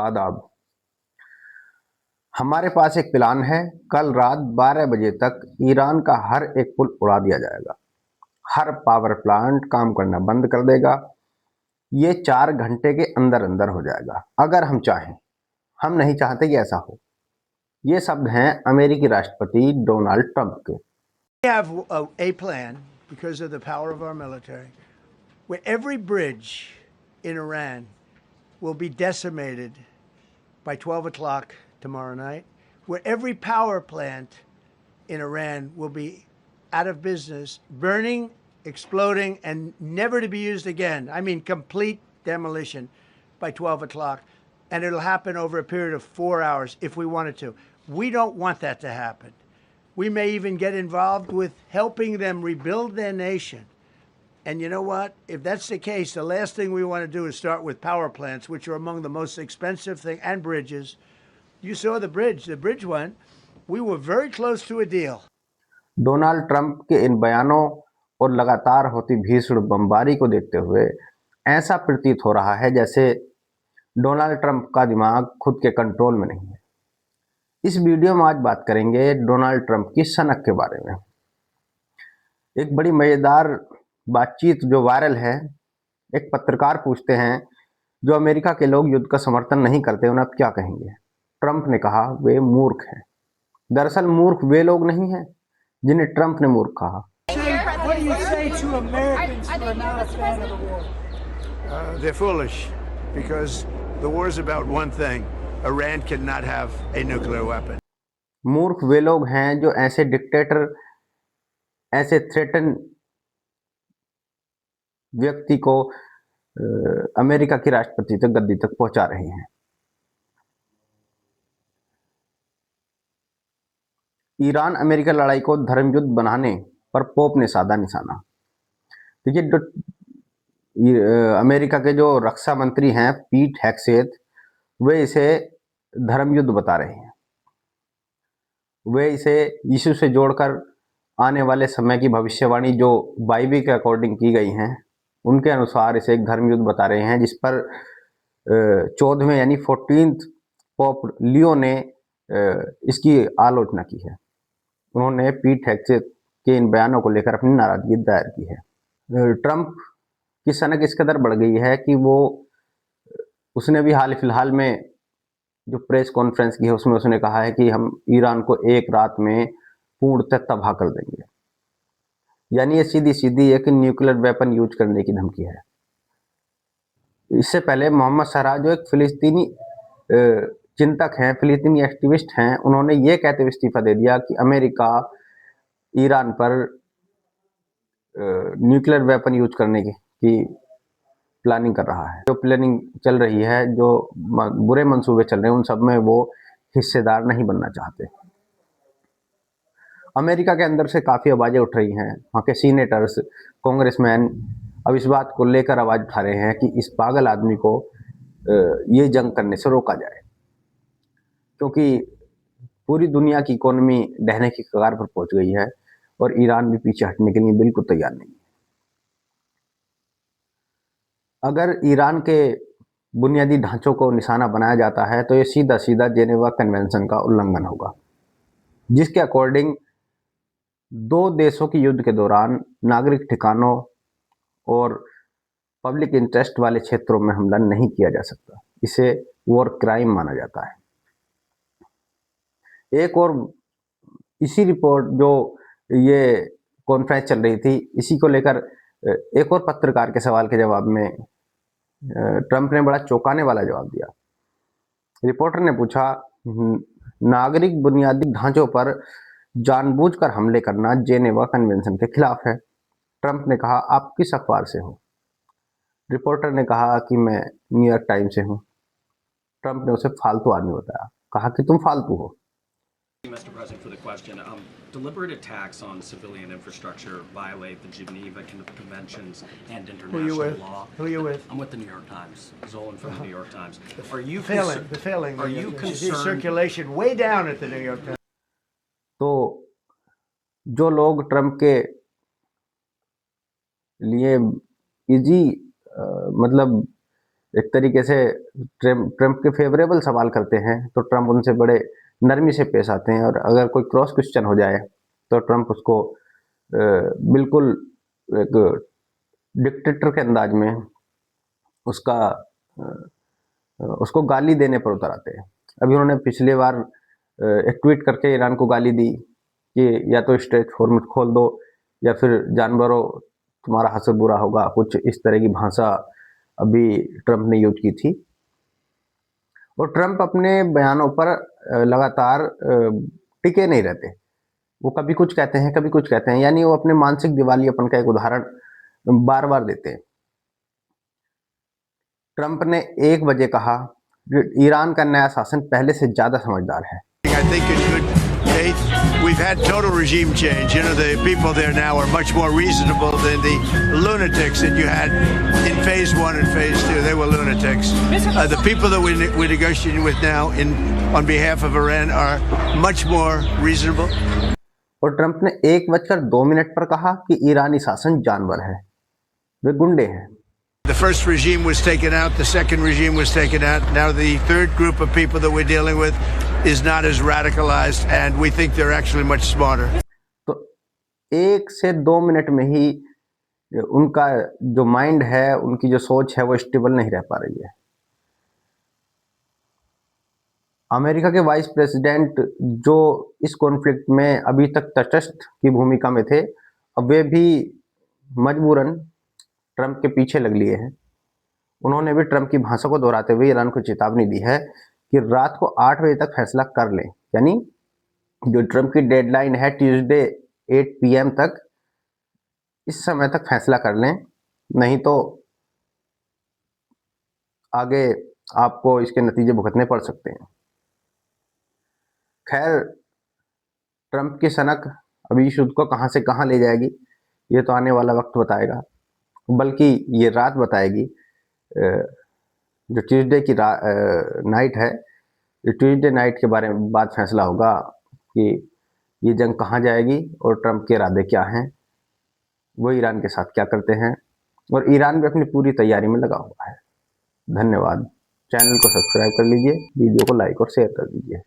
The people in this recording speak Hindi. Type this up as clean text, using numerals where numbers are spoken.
आदाब। हमारे पास एक प्लान है। कल रात 12 बजे तक ईरान का हर एक पुल उड़ा दिया जाएगा। हर पावर प्लांट काम करना बंद कर देगा। ये 4 घंटे के अंदर अंदर हो जाएगा, अगर हम चाहें। हम नहीं चाहते कि ऐसा हो। ये शब्द हैं अमेरिकी राष्ट्रपति डोनाल्ड ट्रंप के। We have a plan because of the power of our military, where every bridge in Iran will be decimated by 12 o'clock tomorrow night, where every power plant in Iran will be out of business, burning, exploding, and never to be used again. I mean, complete demolition by 12 o'clock. And it'll happen over a period of 4 hours if we wanted to. We don't want that to happen. We may even get involved with helping them rebuild their nation. And you know what? If that's the case, the last thing we want to do is start with power plants, which are among the most expensive thing, and bridges. You saw the bridge went. We were very close to a deal. Donald Trump के इन बयानों और लगातार होती भीषण बमबारी को देखते हुए ऐसा प्रतीत हो रहा है जैसे डोनाल्ड ट्रंप का दिमाग खुद के कंट्रोल में नहीं है। इस वीडियो में आज बात करेंगे डोनाल्ड ट्रंप की सनक के बारे में। एक बड़ी मजेदार बातचीत जो वायरल है। एक पत्रकार पूछते हैं, जो अमेरिका के लोग युद्ध का समर्थन नहीं करते उन्हें आप क्या कहेंगे? ट्रंप ने कहा, वे मूर्ख हैं। दरअसल मूर्ख वे लोग नहीं हैं जिन्हें ट्रंप ने मूर्ख कहा। What do you say to Americans who are not a fan of the war? They're foolish because the war is about one thing. Iran cannot have a nuclear weapon. मूर्ख वे लोग हैं जो ऐसे डिक्टेटर, ऐसे थ्रेटन व्यक्ति को अमेरिका की राष्ट्रपति तक, गद्दी तक पहुंचा रहे हैं। ईरान अमेरिका लड़ाई को धर्म युद्ध बनाने पर पोप ने साधा निशाना। देखिए, अमेरिका के जो रक्षा मंत्री हैं पीट हेगसेथ, वे इसे धर्म युद्ध बता रहे हैं। वे इसे यीशु से जोड़कर आने वाले समय की भविष्यवाणी जो बाइबल के अकॉर्डिंग की गई हैं, उनके अनुसार इसे एक धर्म युद्ध बता रहे हैं, जिस पर 14वें यानी 14th पोप लियो ने इसकी आलोचना की है। उन्होंने पीट हेगसेथ के इन बयानों को लेकर अपनी नाराजगी दायर की है। ट्रंप की सनक इस कदर बढ़ गई है कि उसने भी हाल फिलहाल में जो प्रेस कॉन्फ्रेंस की है उसमें उसने कहा है कि हम ईरान को एक रात में पूर्णतः तबाह कर देंगे। यानी ये सीधी सीधी एक न्यूक्लियर वेपन यूज करने की धमकी है। इससे पहले मोहम्मद सरहा, जो एक फिलिस्तीनी चिंतक हैं, फिलिस्तीनी एक्टिविस्ट हैं, उन्होंने ये कहते हुए इस्तीफा दे दिया कि अमेरिका ईरान पर न्यूक्लियर वेपन यूज करने की प्लानिंग कर रहा है। जो प्लानिंग चल रही है, जो बुरे मंसूबे चल रहे हैं, उन सब में वो हिस्सेदार नहीं बनना चाहते। अमेरिका के अंदर से काफ़ी आवाज़ें उठ रही हैं। वहाँ के सीनेटर्स, कांग्रेसमैन अब इस बात को लेकर आवाज़ उठा रहे हैं कि इस पागल आदमी को ये जंग करने से रोका जाए, क्योंकि पूरी दुनिया की इकोनॉमी ढहने की कगार पर पहुंच गई है और ईरान भी पीछे हटने के लिए बिल्कुल तैयार नहीं है। अगर ईरान के बुनियादी ढांचों को निशाना बनाया जाता है तो ये सीधा सीधा जेनेवा कन्वेंशन का उल्लंघन होगा, जिसके अकॉर्डिंग दो देशों के युद्ध के दौरान नागरिक ठिकानों और पब्लिक इंटरेस्ट वाले क्षेत्रों में हमला नहीं किया जा सकता। इसे वॉर क्राइम माना जाता है। एक और इसी रिपोर्ट, जो ये कॉन्फ्रेंस चल रही थी, इसी को लेकर एक और पत्रकार के सवाल के जवाब में ट्रंप ने बड़ा चौंकाने वाला जवाब दिया। रिपोर्टर ने पूछा, नागरिक बुनियादी ढांचों पर जानबूझकर हमले करना जेनेवा कन्वेंशन के खिलाफ है। ट्रंप ने कहा, आप किस अखबार से हो? रिपोर्टर ने कहा कि मैं न्यूयॉर्क टाइम्स से हूँ। ट्रंप ने उसे फालतू आदमी बताया, कहा कि तुम फालतू हो। Mr. President, for the question. Deliberate attacks on civilian infrastructure violate the Geneva Conventions and international law. Who are you with? I'm with the New York Times. Zolan from the New York Times. Are you The failing. Are you concerned? Circulation way down at the New York Times. तो जो लोग ट्रंप के लिए इजी मतलब एक तरीके से ट्रम्प के फेवरेबल सवाल करते हैं तो ट्रम्प उनसे बड़े नरमी से पेश आते हैं, और अगर कोई क्रॉस क्वेश्चन हो जाए तो ट्रम्प उसको बिल्कुल एक डिक्टेटर के अंदाज में उसका उसको गाली देने पर उतर आते हैं। अभी उन्होंने पिछले बार एक ट्वीट करके ईरान को गाली दी कि या तो स्ट्रेट फॉर्मेट खोल दो या फिर जानवरों तुम्हारा हश्र बुरा होगा, कुछ इस तरह की भाषा अभी ट्रम्प ने यूज की थी। और ट्रम्प अपने बयानों पर लगातार टिके नहीं रहते, वो कभी कुछ कहते हैं कभी कुछ कहते हैं, यानी वो अपने मानसिक दिवालियापन का एक उदाहरण बार बार देते हैं। ट्रम्प ने 1 बजे कहा कि ईरान का नया शासन पहले से ज्यादा समझदार है। I think in good faith, we've had total regime change. You know, the people there now are much more reasonable than the lunatics that you had in phase 1 and phase 2. They were lunatics. The people that we're negotiating with now on behalf of Iran are much more reasonable. और ट्रम्प ने 1:02 पर कहा कि ईरानी शासन जानवर है, वे गुंडे हैं। The first regime was taken out, the second regime was taken out. Now the third group of people that we're dealing with is not as radicalized, and we think they're actually much smarter. तो 1 से 2 मिनट में ही उनका जो माइंड है, उनकी जो सोच है, वो स्टेबल नहीं रह पा रही है। अमेरिका के वाइस प्रेसिडेंट जो इस कॉन्फ्लिक्ट में अभी तक तटस्थ की भूमिका में थे, अब वे भी मजबूरन ट्रम्प के पीछे लग लिए हैं। उन्होंने भी ट्रम्प की भाषा को दोहराते हुए ईरान को चेतावनी दी है कि रात को 8 बजे तक फैसला कर लें, यानी जो ट्रम्प की डेडलाइन है ट्यूसडे 8 PM तक, इस समय तक फैसला कर लें, नहीं तो आगे आपको इसके नतीजे भुगतने पड़ सकते हैं। खैर, ट्रम्प की सनक अभी इस युद्ध को कहां से कहां ले जाएगी, ये तो आने वाला वक्त बताएगा, बल्कि ये रात बताएगी। जो ट्यूसडे की नाइट है, ट्यूसडे नाइट के बारे में बाद फैसला होगा कि ये जंग कहाँ जाएगी और ट्रम्प के इरादे क्या हैं, वो ईरान के साथ क्या करते हैं, और ईरान भी अपनी पूरी तैयारी में लगा हुआ है। धन्यवाद। चैनल को सब्सक्राइब कर लीजिए, वीडियो को लाइक और शेयर कर दीजिए।